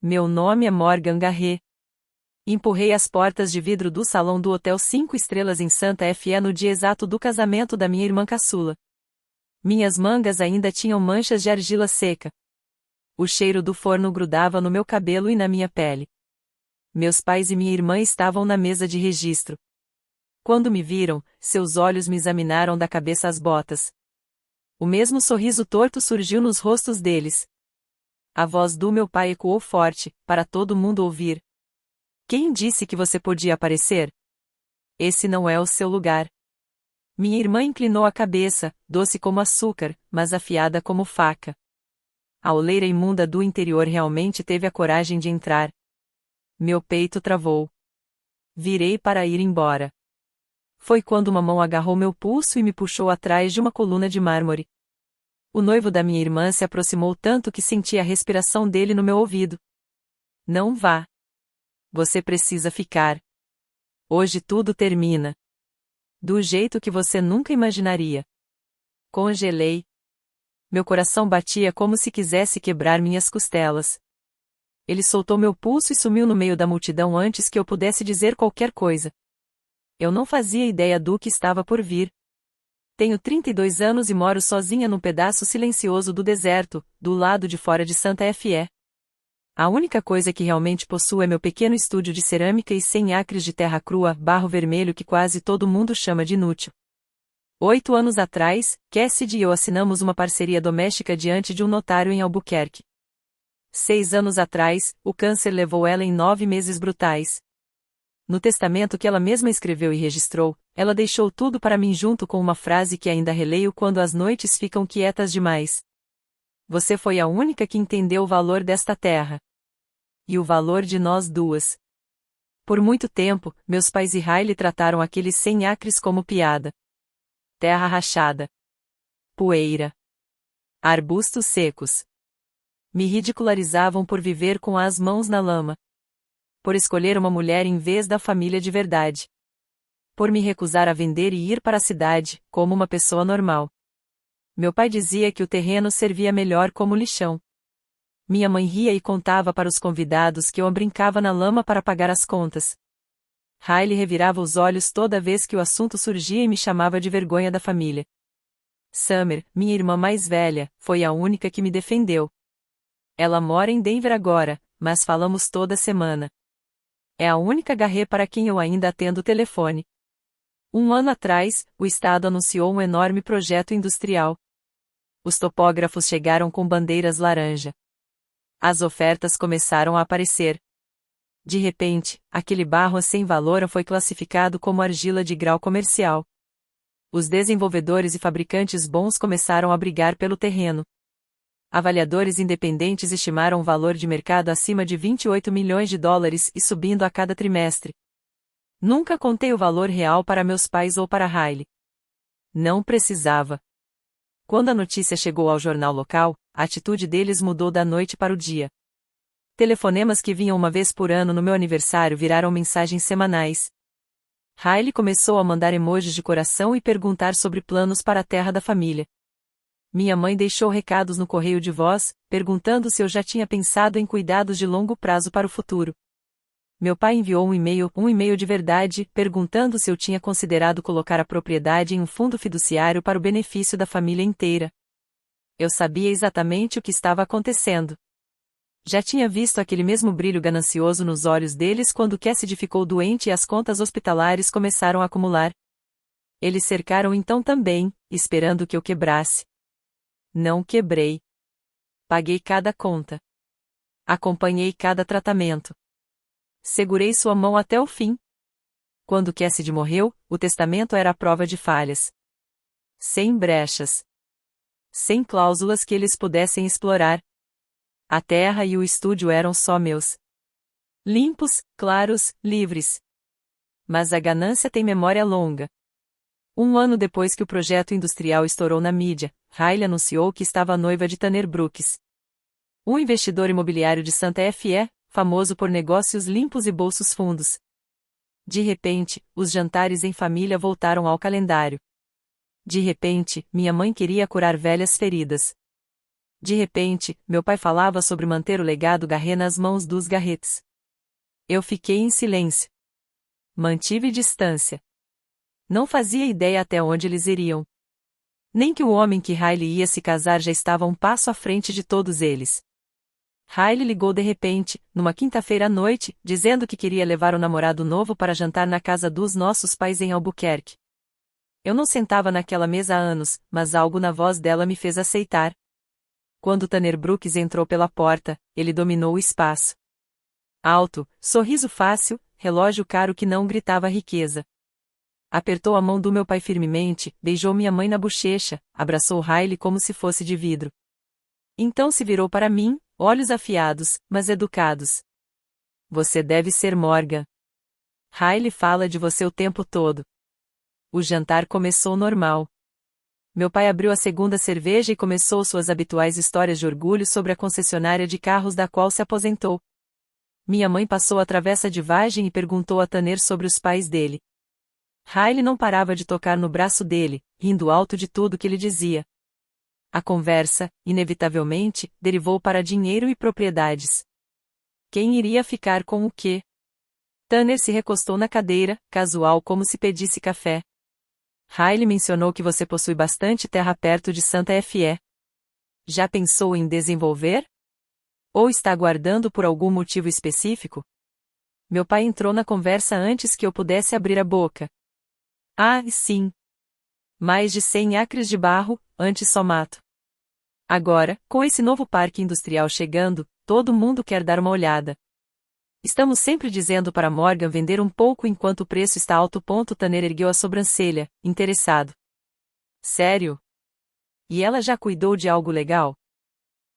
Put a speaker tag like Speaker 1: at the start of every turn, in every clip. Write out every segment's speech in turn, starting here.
Speaker 1: Meu nome é Morgan Garret. Empurrei as portas de vidro do salão do Hotel 5 Estrelas em Santa Fe no dia exato do casamento da minha irmã caçula. Minhas mangas ainda tinham manchas de argila seca. O cheiro do forno grudava no meu cabelo e na minha pele. Meus pais e minha irmã estavam na mesa de registro. Quando me viram, seus olhos me examinaram da cabeça às botas. O mesmo sorriso torto surgiu nos rostos deles. A voz do meu pai ecoou forte, para todo mundo ouvir. Quem disse que você podia aparecer? Esse não é o seu lugar. Minha irmã inclinou a cabeça, doce como açúcar, mas afiada como faca. A oleira imunda do interior realmente teve a coragem de entrar. Meu peito travou. Virei para ir embora. Foi quando uma mão agarrou meu pulso e me puxou atrás de uma coluna de mármore. O noivo da minha irmã se aproximou tanto que senti a respiração dele no meu ouvido. Não vá. Você precisa ficar. Hoje tudo termina. Do jeito que você nunca imaginaria. Congelei. Meu coração batia como se quisesse quebrar minhas costelas. Ele soltou meu pulso e sumiu no meio da multidão antes que eu pudesse dizer qualquer coisa. Eu não fazia ideia do que estava por vir. Tenho 32 anos e moro sozinha num pedaço silencioso do deserto, do lado de fora de Santa Fe. A única coisa que realmente possuo é meu pequeno estúdio de cerâmica e 100 acres de terra crua, barro vermelho que quase todo mundo chama de inútil. 8 anos atrás, Cassidy e eu assinamos uma parceria doméstica diante de um notário em Albuquerque. 6 anos atrás, o câncer levou ela em 9 meses brutais. No testamento que ela mesma escreveu e registrou, ela deixou tudo para mim junto com uma frase que ainda releio quando as noites ficam quietas demais. Você foi a única que entendeu o valor desta terra. E o valor de nós duas. Por muito tempo, meus pais e Riley trataram aqueles 100 acres como piada. Terra rachada. Poeira. Arbustos secos. Me ridicularizavam por viver com as mãos na lama. Por escolher uma mulher em vez da família de verdade. Por me recusar a vender e ir para a cidade, como uma pessoa normal. Meu pai dizia que o terreno servia melhor como lixão. Minha mãe ria e contava para os convidados que eu brincava na lama para pagar as contas. Riley revirava os olhos toda vez que o assunto surgia e me chamava de vergonha da família. Summer, minha irmã mais velha, foi a única que me defendeu. Ela mora em Denver agora, mas falamos toda semana. É a única Garret para quem eu ainda atendo o telefone. 1 ano atrás, o estado anunciou um enorme projeto industrial. Os topógrafos chegaram com bandeiras laranja. As ofertas começaram a aparecer. De repente, aquele barro sem valor foi classificado como argila de grau comercial. Os desenvolvedores e fabricantes bons começaram a brigar pelo terreno. Avaliadores independentes estimaram o valor de mercado acima de 28 milhões de dólares e subindo a cada trimestre. Nunca contei o valor real para meus pais ou para Riley. Não precisava. Quando a notícia chegou ao jornal local, a atitude deles mudou da noite para o dia. Telefonemas que vinham uma vez por ano no meu aniversário viraram mensagens semanais. Riley começou a mandar emojis de coração e perguntar sobre planos para a terra da família. Minha mãe deixou recados no correio de voz, perguntando se eu já tinha pensado em cuidados de longo prazo para o futuro. Meu pai enviou um e-mail de verdade, perguntando se eu tinha considerado colocar a propriedade em um fundo fiduciário para o benefício da família inteira. Eu sabia exatamente o que estava acontecendo. Já tinha visto aquele mesmo brilho ganancioso nos olhos deles quando Cassidy ficou doente e as contas hospitalares começaram a acumular. Eles cercaram então também, esperando que eu quebrasse. Não quebrei. Paguei cada conta. Acompanhei cada tratamento. Segurei sua mão até o fim. Quando Cassidy morreu, o testamento era a prova de falhas. Sem brechas. Sem cláusulas que eles pudessem explorar. A terra e o estúdio eram só meus. Limpos, claros, livres. Mas a ganância tem memória longa. 1 ano depois que o projeto industrial estourou na mídia, Riley anunciou que estava noiva de Tanner Brooks. Um investidor imobiliário de Santa Fe, famoso por negócios limpos e bolsos fundos. De repente, os jantares em família voltaram ao calendário. De repente, minha mãe queria curar velhas feridas. De repente, meu pai falava sobre manter o legado Garret nas mãos dos Garrets. Eu fiquei em silêncio. Mantive distância. Não fazia ideia até onde eles iriam. Nem que o homem que Riley ia se casar já estava um passo à frente de todos eles. Riley ligou de repente, numa quinta-feira à noite, dizendo que queria levar o namorado novo para jantar na casa dos nossos pais em Albuquerque. Eu não sentava naquela mesa há anos, mas algo na voz dela me fez aceitar. Quando Tanner Brooks entrou pela porta, ele dominou o espaço. Alto, sorriso fácil, relógio caro que não gritava riqueza. Apertou a mão do meu pai firmemente, beijou minha mãe na bochecha, abraçou Riley como se fosse de vidro. Então se virou para mim, olhos afiados, mas educados. Você deve ser Morgan. Riley fala de você o tempo todo. O jantar começou normal. Meu pai abriu a segunda cerveja e começou suas habituais histórias de orgulho sobre a concessionária de carros da qual se aposentou. Minha mãe passou a travessa de vagem e perguntou a Tanner sobre os pais dele. Riley não parava de tocar no braço dele, rindo alto de tudo que ele dizia. A conversa, inevitavelmente, derivou para dinheiro e propriedades. Quem iria ficar com o quê? Tanner se recostou na cadeira, casual como se pedisse café. Riley mencionou que você possui bastante terra perto de Santa Fe. Já pensou em desenvolver? Ou está aguardando por algum motivo específico? Meu pai entrou na conversa antes que eu pudesse abrir a boca. Ah, sim. Mais de 100 acres de barro, antes só mato. Agora, com esse novo parque industrial chegando, todo mundo quer dar uma olhada. Estamos sempre dizendo para Morgan vender um pouco enquanto o preço está alto. Tanner ergueu a sobrancelha, interessado. Sério? E ela já cuidou de algo legal?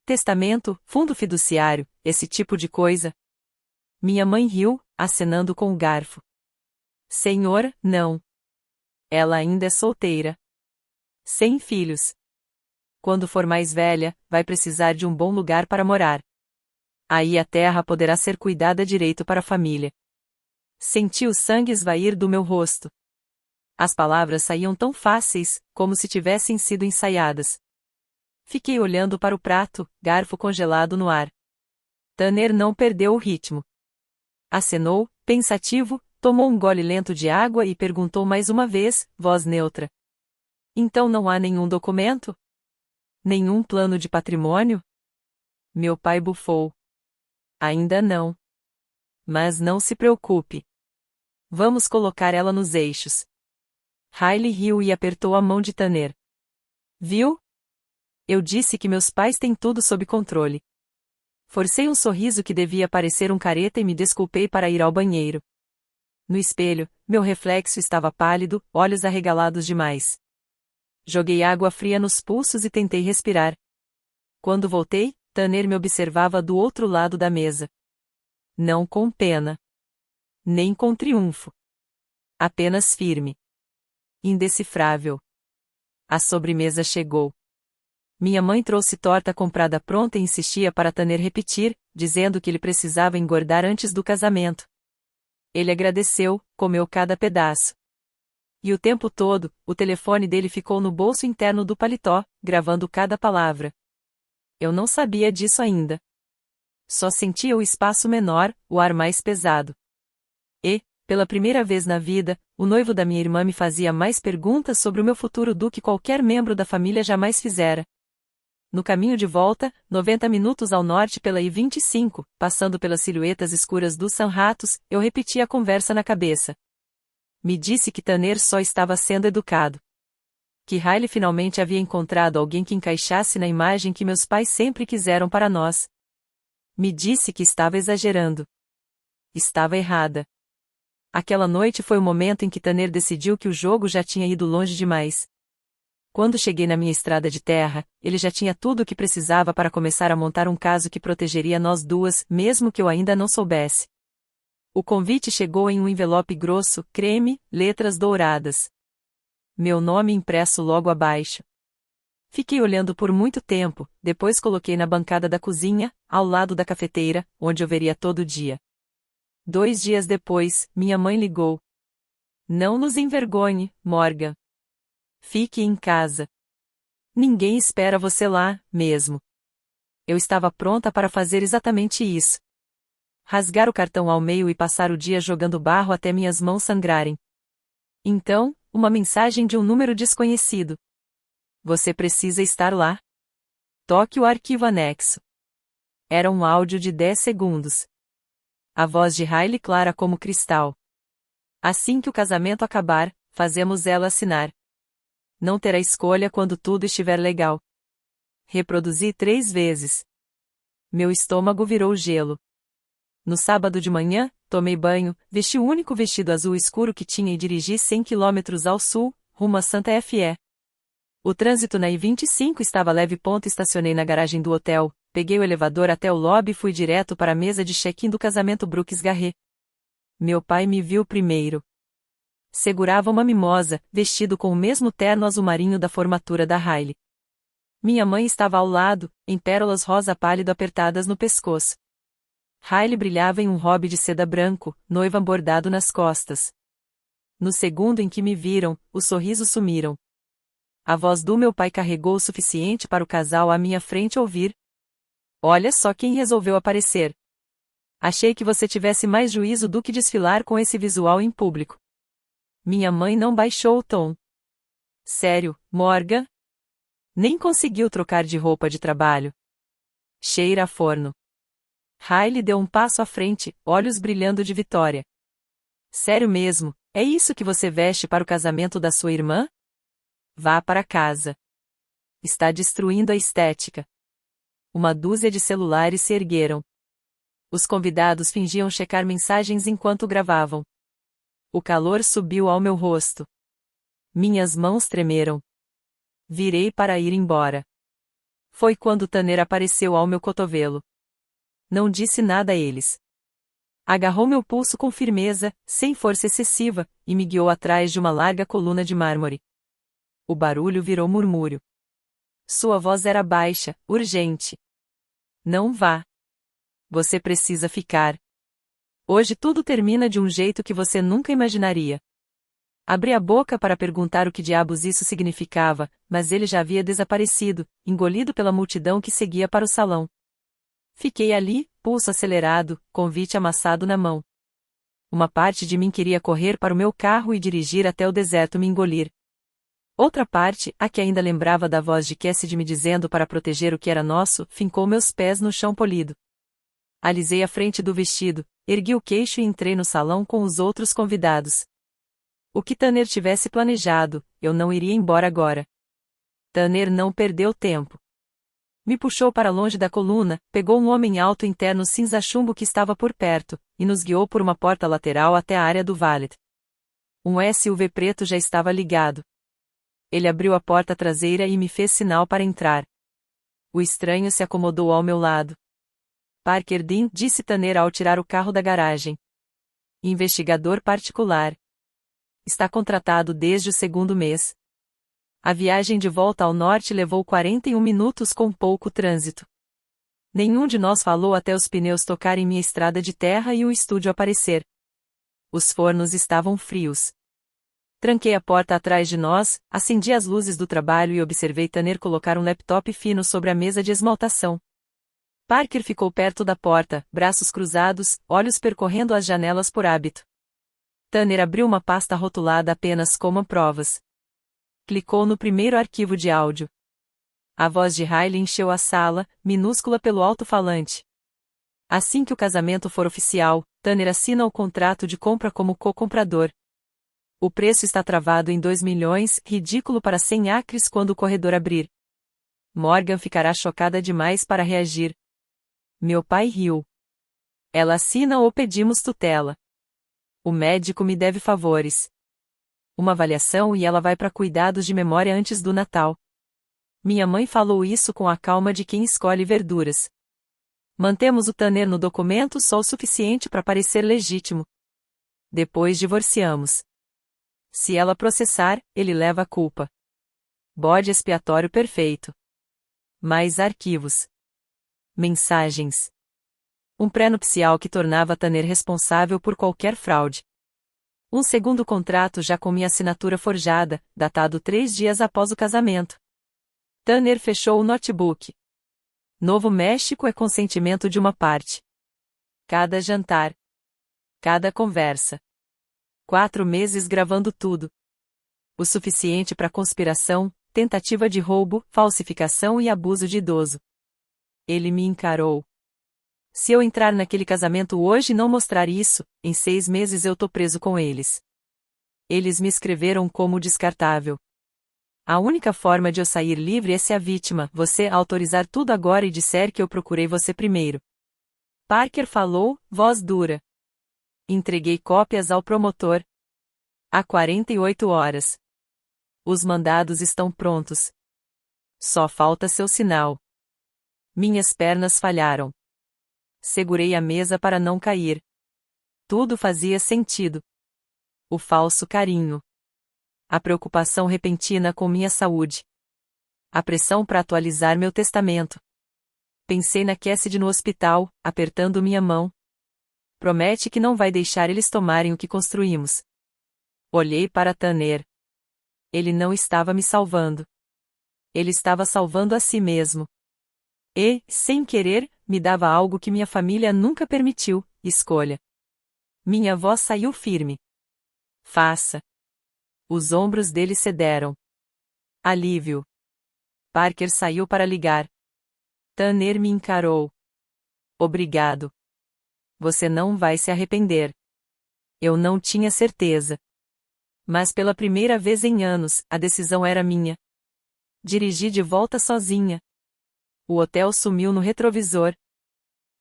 Speaker 1: Testamento, fundo fiduciário, esse tipo de coisa? Minha mãe riu, acenando com o garfo. Senhor, não. Ela ainda é solteira. Sem filhos. Quando for mais velha, vai precisar de um bom lugar para morar. Aí a terra poderá ser cuidada direito para a família. Senti o sangue esvair do meu rosto. As palavras saíam tão fáceis, como se tivessem sido ensaiadas. Fiquei olhando para o prato, garfo congelado no ar. Tanner não perdeu o ritmo. Acenou, pensativo, tomou um gole lento de água e perguntou mais uma vez, voz neutra. Então não há nenhum documento? Nenhum plano de patrimônio? Meu pai bufou. Ainda não. Mas não se preocupe. Vamos colocar ela nos eixos. Riley riu e apertou a mão de Tanner. Viu? Eu disse que meus pais têm tudo sob controle. Forcei um sorriso que devia parecer um careta e me desculpei para ir ao banheiro. No espelho, meu reflexo estava pálido, olhos arregalados demais. Joguei água fria nos pulsos e tentei respirar. Quando voltei, Tanner me observava do outro lado da mesa. Não com pena. Nem com triunfo. Apenas firme. Indecifrável. A sobremesa chegou. Minha mãe trouxe torta comprada pronta e insistia para Tanner repetir, dizendo que ele precisava engordar antes do casamento. Ele agradeceu, comeu cada pedaço. E o tempo todo, o telefone dele ficou no bolso interno do paletó, gravando cada palavra. Eu não sabia disso ainda. Só sentia o espaço menor, o ar mais pesado. E, pela primeira vez na vida, o noivo da minha irmã me fazia mais perguntas sobre o meu futuro do que qualquer membro da família jamais fizera. No caminho de volta, 90 minutos ao norte pela I-25, passando pelas silhuetas escuras dos San Ratos, eu repeti a conversa na cabeça. Me disse que Tanner só estava sendo educado. Que Riley finalmente havia encontrado alguém que encaixasse na imagem que meus pais sempre quiseram para nós. Me disse que estava exagerando. Estava errada. Aquela noite foi o momento em que Tanner decidiu que o jogo já tinha ido longe demais. Quando cheguei na minha estrada de terra, ele já tinha tudo o que precisava para começar a montar um caso que protegeria nós duas, mesmo que eu ainda não soubesse. O convite chegou em um envelope grosso, creme, letras douradas. Meu nome impresso logo abaixo. Fiquei olhando por muito tempo, depois coloquei na bancada da cozinha, ao lado da cafeteira, onde eu veria todo dia. 2 dias depois, minha mãe ligou. Não nos envergonhe, Morgan. Fique em casa. Ninguém espera você lá, mesmo. Eu estava pronta para fazer exatamente isso. Rasgar o cartão ao meio e passar o dia jogando barro até minhas mãos sangrarem. Então, uma mensagem de um número desconhecido. Você precisa estar lá. Toque o arquivo anexo. Era um áudio de 10 segundos. A voz de Riley clara como cristal. Assim que o casamento acabar, fazemos ela assinar. Não terá escolha quando tudo estiver legal. Reproduzi 3 vezes. Meu estômago virou gelo. No sábado de manhã, tomei banho, vesti o único vestido azul escuro que tinha e dirigi 100 km ao sul, rumo a Santa Fe. O trânsito na I-25 estava leve. Estacionei na garagem do hotel, peguei o elevador até o lobby e fui direto para a mesa de check-in do casamento Brooks Garret. Meu pai me viu primeiro. Segurava uma mimosa, vestido com o mesmo terno azul marinho da formatura da Riley. Minha mãe estava ao lado, em pérolas rosa pálido apertadas no pescoço. Riley brilhava em um robe de seda branco, noiva bordado nas costas. No segundo em que me viram, os sorrisos sumiram. A voz do meu pai carregou o suficiente para o casal à minha frente ouvir. Olha só quem resolveu aparecer. Achei que você tivesse mais juízo do que desfilar com esse visual em público. Minha mãe não baixou o tom. Sério, Morgan? Nem conseguiu trocar de roupa de trabalho. Cheira a forno. Riley deu um passo à frente, olhos brilhando de vitória. Sério mesmo, é isso que você veste para o casamento da sua irmã? Vá para casa. Está destruindo a estética. Uma dúzia de celulares se ergueram. Os convidados fingiam checar mensagens enquanto gravavam. O calor subiu ao meu rosto. Minhas mãos tremeram. Virei para ir embora. Foi quando Tanner apareceu ao meu cotovelo. Não disse nada a eles. Agarrou meu pulso com firmeza, sem força excessiva, e me guiou atrás de uma larga coluna de mármore. O barulho virou murmúrio. Sua voz era baixa, urgente. Não vá. Você precisa ficar. Hoje tudo termina de um jeito que você nunca imaginaria. Abri a boca para perguntar o que diabos isso significava, mas ele já havia desaparecido, engolido pela multidão que seguia para o salão. Fiquei ali, pulso acelerado, convite amassado na mão. Uma parte de mim queria correr para o meu carro e dirigir até o deserto me engolir. Outra parte, a que ainda lembrava da voz de Cassidy me dizendo para proteger o que era nosso, fincou meus pés no chão polido. Alisei a frente do vestido, ergui o queixo e entrei no salão com os outros convidados. O que Tanner tivesse planejado, eu não iria embora agora. Tanner não perdeu tempo. Me puxou para longe da coluna, pegou um homem alto interno cinza-chumbo que estava por perto, e nos guiou por uma porta lateral até a área do valet. Um SUV preto já estava ligado. Ele abriu a porta traseira e me fez sinal para entrar. O estranho se acomodou ao meu lado. Parker Dean, disse Tanner ao tirar o carro da garagem. Investigador particular. Está contratado desde o 2º mês. A viagem de volta ao norte levou 41 minutos com pouco trânsito. Nenhum de nós falou até os pneus tocarem minha estrada de terra e o estúdio aparecer. Os fornos estavam frios. Tranquei a porta atrás de nós, acendi as luzes do trabalho e observei Tanner colocar um laptop fino sobre a mesa de esmaltação. Parker ficou perto da porta, braços cruzados, olhos percorrendo as janelas por hábito. Tanner abriu uma pasta rotulada apenas como provas. Clicou no primeiro arquivo de áudio. A voz de Riley encheu a sala, minúscula pelo alto-falante. Assim que o casamento for oficial, Tanner assina o contrato de compra como co-comprador. O preço está travado em 2 milhões, ridículo para 100 acres quando o corredor abrir. Morgan ficará chocada demais para reagir. Meu pai riu. Ela assina ou pedimos tutela. O médico me deve favores. Uma avaliação e ela vai para cuidados de memória antes do Natal. Minha mãe falou isso com a calma de quem escolhe verduras. Mantemos o Tanner no documento só o suficiente para parecer legítimo. Depois divorciamos. Se ela processar, ele leva a culpa. Bode expiatório perfeito. Mais arquivos. Mensagens. Um pré-nupcial que tornava Tanner responsável por qualquer fraude. Um segundo contrato já com minha assinatura forjada, datado 3 dias após o casamento. Tanner fechou o notebook. Novo México é consentimento de uma parte. Cada jantar. Cada conversa. 4 meses gravando tudo. O suficiente para conspiração, tentativa de roubo, falsificação e abuso de idoso. Ele me encarou. Se eu entrar naquele casamento hoje e não mostrar isso, em 6 meses eu tô preso com eles. Eles me escreveram como descartável. A única forma de eu sair livre é se a vítima, você, autorizar tudo agora e disser que eu procurei você primeiro. Parker falou, voz dura. Entreguei cópias ao promotor. Há 48 horas. Os mandados estão prontos. Só falta seu sinal. Minhas pernas falharam. Segurei a mesa para não cair. Tudo fazia sentido. O falso carinho. A preocupação repentina com minha saúde. A pressão para atualizar meu testamento. Pensei na Cassidy no hospital, apertando minha mão. Promete que não vai deixar eles tomarem o que construímos. Olhei para Tanner. Ele não estava me salvando. Ele estava salvando a si mesmo. E, sem querer, me dava algo que minha família nunca permitiu, escolha. Minha voz saiu firme. Faça. Os ombros dele cederam. Alívio. Parker saiu para ligar. Tanner me encarou. Obrigado. Você não vai se arrepender. Eu não tinha certeza. Mas pela primeira vez em anos, a decisão era minha. Dirigi de volta sozinha. O hotel sumiu no retrovisor.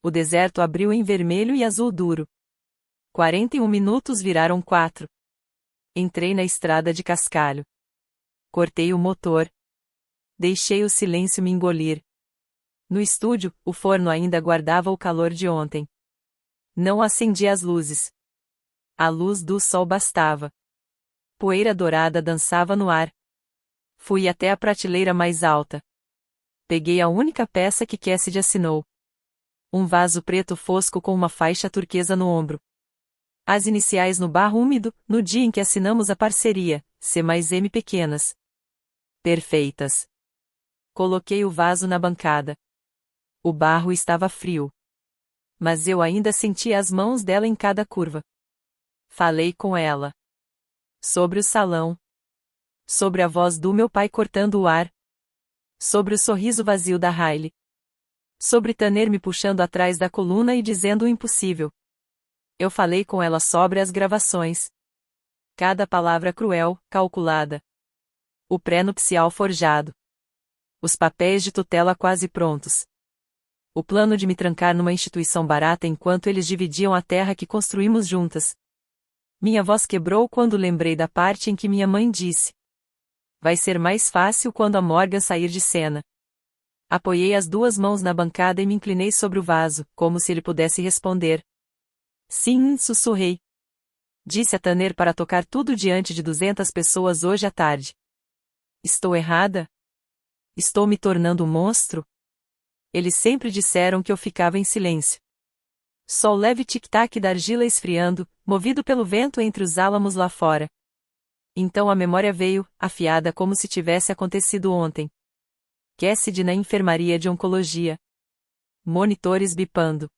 Speaker 1: O deserto abriu em vermelho e azul duro. 41 minutos viraram 4. Entrei na estrada de cascalho. Cortei o motor. Deixei o silêncio me engolir. No estúdio, o forno ainda guardava o calor de ontem. Não acendi as luzes. A luz do sol bastava. Poeira dourada dançava no ar. Fui até a prateleira mais alta. Peguei a única peça que Cassidy assinou. Um vaso preto fosco com uma faixa turquesa no ombro. As iniciais no barro úmido, no dia em que assinamos a parceria, C mais M pequenas. Perfeitas. Coloquei o vaso na bancada. O barro estava frio. Mas eu ainda sentia as mãos dela em cada curva. Falei com ela. Sobre o salão. Sobre a voz do meu pai cortando o ar. Sobre o sorriso vazio da Riley. Sobre Tanner me puxando atrás da coluna e dizendo o impossível. Eu falei com ela sobre as gravações. Cada palavra cruel, calculada. O pré-nupcial forjado. Os papéis de tutela quase prontos. O plano de me trancar numa instituição barata enquanto eles dividiam a terra que construímos juntas. Minha voz quebrou quando lembrei da parte em que minha mãe disse: vai ser mais fácil quando a Morgan sair de cena. Apoiei as 2 mãos na bancada e me inclinei sobre o vaso, como se ele pudesse responder. Sim, sussurrei. Disse a Tanner para tocar tudo diante de 200 pessoas hoje à tarde. Estou errada? Estou me tornando um monstro? Eles sempre disseram que eu ficava em silêncio. Só o leve tic-tac da argila esfriando, movido pelo vento entre os álamos lá fora. Então a memória veio, afiada como se tivesse acontecido ontem. Cassidy na enfermaria de oncologia. Monitores bipando.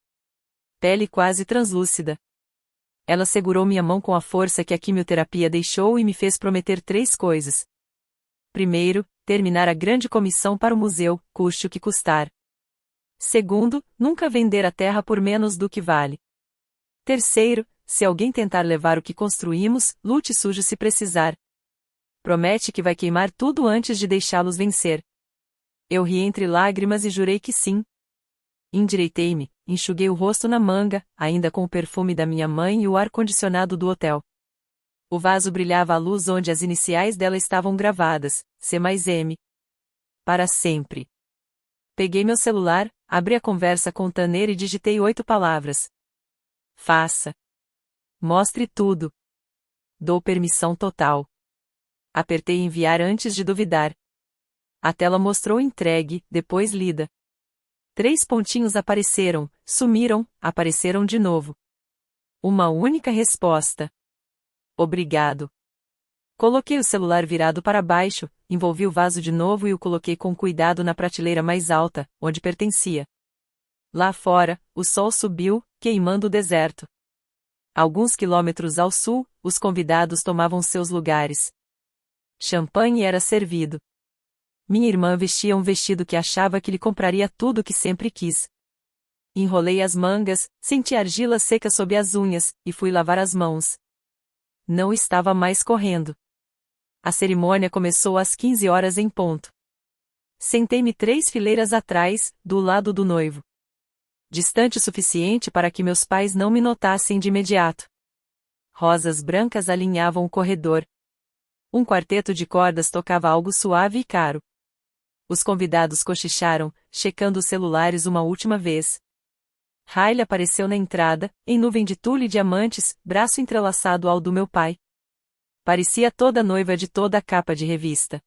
Speaker 1: Pele quase translúcida. Ela segurou minha mão com a força que a quimioterapia deixou e me fez prometer 3 coisas. Primeiro, terminar a grande comissão para o museu, custe o que custar. Segundo, nunca vender a terra por menos do que vale. Terceiro, se alguém tentar levar o que construímos, lute sujo se precisar. Promete que vai queimar tudo antes de deixá-los vencer. Eu ri entre lágrimas e jurei que sim. Endireitei-me, enxuguei o rosto na manga, ainda com o perfume da minha mãe e o ar-condicionado do hotel. O vaso brilhava à luz onde as iniciais dela estavam gravadas, C mais M. Para sempre. Peguei meu celular, abri a conversa com Tanner e digitei 8 palavras. Faça. Mostre tudo. Dou permissão total. Apertei enviar antes de duvidar. A tela mostrou entregue, depois lida. 3 pontinhos apareceram, sumiram, apareceram de novo. Uma única resposta. Obrigado. Coloquei o celular virado para baixo, envolvi o vaso de novo e o coloquei com cuidado na prateleira mais alta, onde pertencia. Lá fora, o sol subiu, queimando o deserto. Alguns quilômetros ao sul, os convidados tomavam seus lugares. Champanhe era servido. Minha irmã vestia um vestido que achava que lhe compraria tudo o que sempre quis. Enrolei as mangas, senti argila seca sob as unhas, e fui lavar as mãos. Não estava mais correndo. A cerimônia começou às 15 horas em ponto. Sentei-me 3 fileiras atrás, do lado do noivo. Distante o suficiente para que meus pais não me notassem de imediato. Rosas brancas alinhavam o corredor. Um quarteto de cordas tocava algo suave e caro. Os convidados cochicharam, checando os celulares uma última vez. Riley apareceu na entrada, em nuvem de tule e diamantes, braço entrelaçado ao do meu pai. Parecia toda noiva de toda a capa de revista.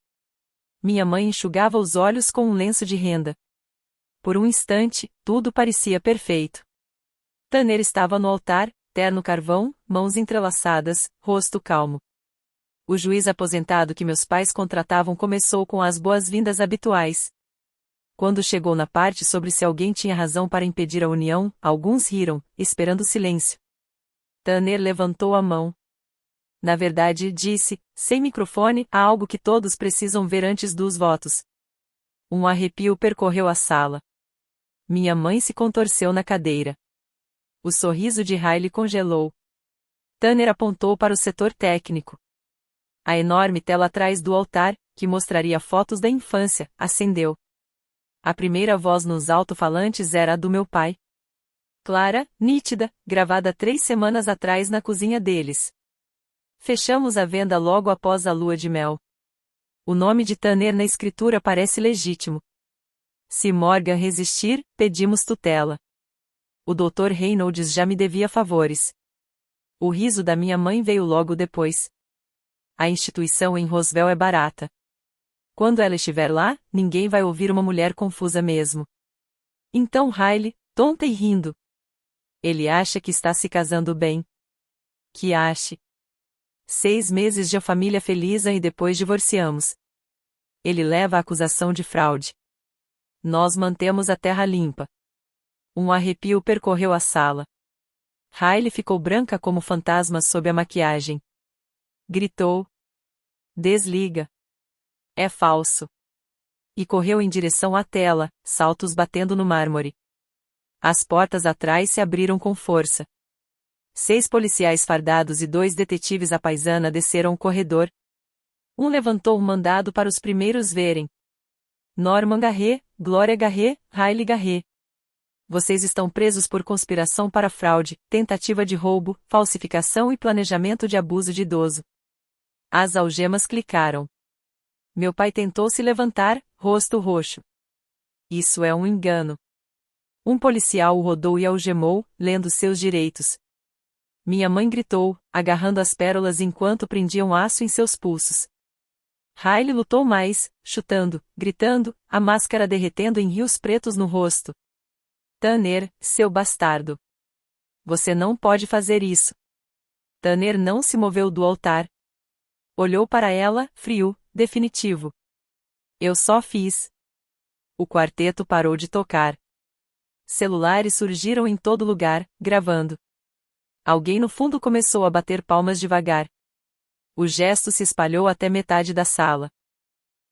Speaker 1: Minha mãe enxugava os olhos com um lenço de renda. Por um instante, tudo parecia perfeito. Tanner estava no altar, terno carvão, mãos entrelaçadas, rosto calmo. O juiz aposentado que meus pais contratavam começou com as boas-vindas habituais. Quando chegou na parte sobre se alguém tinha razão para impedir a união, alguns riram, esperando silêncio. Tanner levantou a mão. Na verdade, disse, sem microfone, há algo que todos precisam ver antes dos votos. Um arrepio percorreu a sala. Minha mãe se contorceu na cadeira. O sorriso de Riley congelou. Tanner apontou para o setor técnico. A enorme tela atrás do altar, que mostraria fotos da infância, acendeu. A primeira voz nos alto-falantes era a do meu pai. Clara, nítida, gravada 3 semanas atrás na cozinha deles. Fechamos a venda logo após a lua de mel. O nome de Tanner na escritura parece legítimo. Se Morgan resistir, pedimos tutela. O Dr. Reynolds já me devia favores. O riso da minha mãe veio logo depois. A instituição em Roswell é barata. Quando ela estiver lá, ninguém vai ouvir uma mulher confusa mesmo. Então Riley, tonta e rindo. Ele acha que está se casando bem. Que ache. 6 meses de família feliz e depois divorciamos. Ele leva a acusação de fraude. Nós mantemos a terra limpa. Um arrepio percorreu a sala. Riley ficou branca como fantasma sob a maquiagem. Gritou. Desliga. É falso. E correu em direção à tela, saltos batendo no mármore. As portas atrás se abriram com força. 6 policiais fardados e 2 detetives à paisana desceram o corredor. Um levantou um mandado para os primeiros verem. Norman Garret, Gloria Garret, Riley Garret. Vocês estão presos por conspiração para fraude, tentativa de roubo, falsificação e planejamento de abuso de idoso. As algemas clicaram. Meu pai tentou se levantar, rosto roxo. Isso é um engano. Um policial o rodou e algemou, lendo seus direitos. Minha mãe gritou, agarrando as pérolas enquanto prendiam aço em seus pulsos. Riley lutou mais, chutando, gritando, a máscara derretendo em rios pretos no rosto. Tanner, seu bastardo. Você não pode fazer isso. Tanner não se moveu do altar. Olhou para ela, frio, definitivo. Eu só fiz. O quarteto parou de tocar. Celulares surgiram em todo lugar, gravando. Alguém no fundo começou a bater palmas devagar. O gesto se espalhou até metade da sala.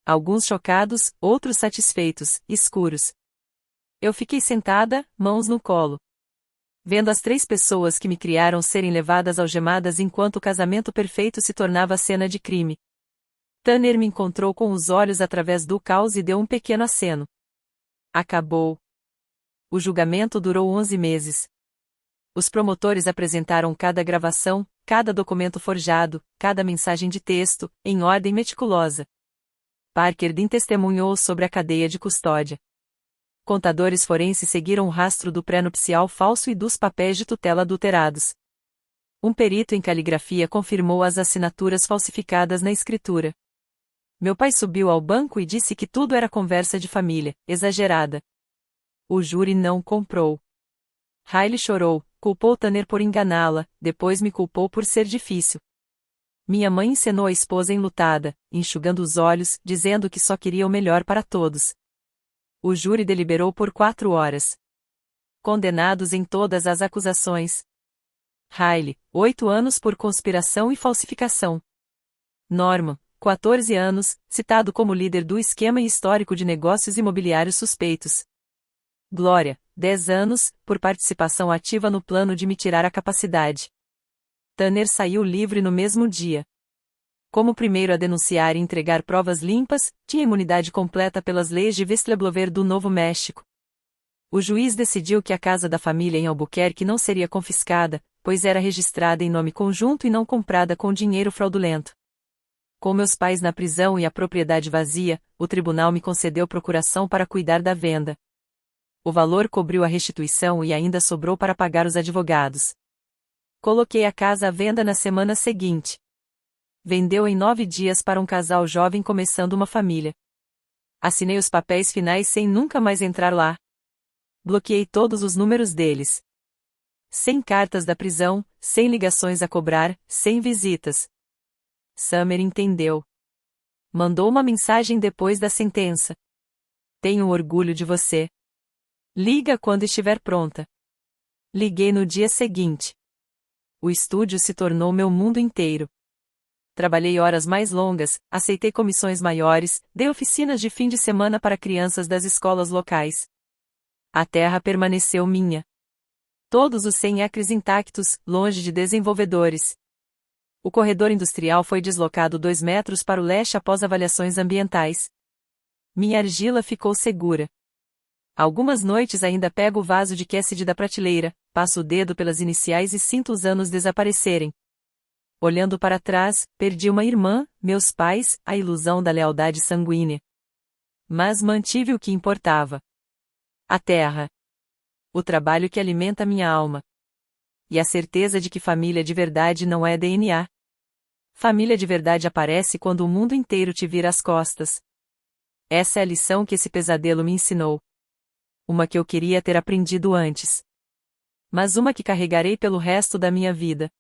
Speaker 1: Alguns chocados, outros satisfeitos, escuros. Eu fiquei sentada, mãos no colo. Vendo as 3 pessoas que me criaram serem levadas algemadas enquanto o casamento perfeito se tornava cena de crime. Tanner me encontrou com os olhos através do caos e deu um pequeno aceno. Acabou. O julgamento durou 11 meses. Os promotores apresentaram cada gravação, cada documento forjado, cada mensagem de texto, em ordem meticulosa. Parker Dean testemunhou sobre a cadeia de custódia. Contadores forenses seguiram o rastro do pré-nupcial falso e dos papéis de tutela adulterados. Um perito em caligrafia confirmou as assinaturas falsificadas na escritura. Meu pai subiu ao banco e disse que tudo era conversa de família, exagerada. O júri não comprou. Riley chorou, culpou Tanner por enganá-la, depois me culpou por ser difícil. Minha mãe encenou a esposa enlutada, enxugando os olhos, dizendo que só queria o melhor para todos. O júri deliberou por 4 horas. Condenados em todas as acusações. Riley, 8 anos por conspiração e falsificação. Norman, 14 anos, citado como líder do esquema e histórico de negócios imobiliários suspeitos. Glória, 10 anos, por participação ativa no plano de me tirar a capacidade. Tanner saiu livre no mesmo dia. Como primeiro a denunciar e entregar provas limpas, tinha imunidade completa pelas leis de whistleblower do Novo México. O juiz decidiu que a casa da família em Albuquerque não seria confiscada, pois era registrada em nome conjunto e não comprada com dinheiro fraudulento. Com meus pais na prisão e a propriedade vazia, o tribunal me concedeu procuração para cuidar da venda. O valor cobriu a restituição e ainda sobrou para pagar os advogados. Coloquei a casa à venda na semana seguinte. Vendeu em 9 dias para um casal jovem começando uma família. Assinei os papéis finais sem nunca mais entrar lá. Bloqueei todos os números deles. Sem cartas da prisão, sem ligações a cobrar, sem visitas. Summer entendeu. Mandou uma mensagem depois da sentença. Tenho orgulho de você. Liga quando estiver pronta. Liguei no dia seguinte. O estúdio se tornou meu mundo inteiro. Trabalhei horas mais longas, aceitei comissões maiores, dei oficinas de fim de semana para crianças das escolas locais. A terra permaneceu minha. Todos os 100 acres intactos, longe de desenvolvedores. O corredor industrial foi deslocado 2 metros para o leste após avaliações ambientais. Minha argila ficou segura. Algumas noites ainda pego o vaso de Cassidy da prateleira, passo o dedo pelas iniciais e sinto os anos desaparecerem. Olhando para trás, perdi uma irmã, meus pais, a ilusão da lealdade sanguínea. Mas mantive o que importava. A terra. O trabalho que alimenta minha alma. E a certeza de que família de verdade não é DNA. Família de verdade aparece quando o mundo inteiro te vira as costas. Essa é a lição que esse pesadelo me ensinou. Uma que eu queria ter aprendido antes. Mas uma que carregarei pelo resto da minha vida.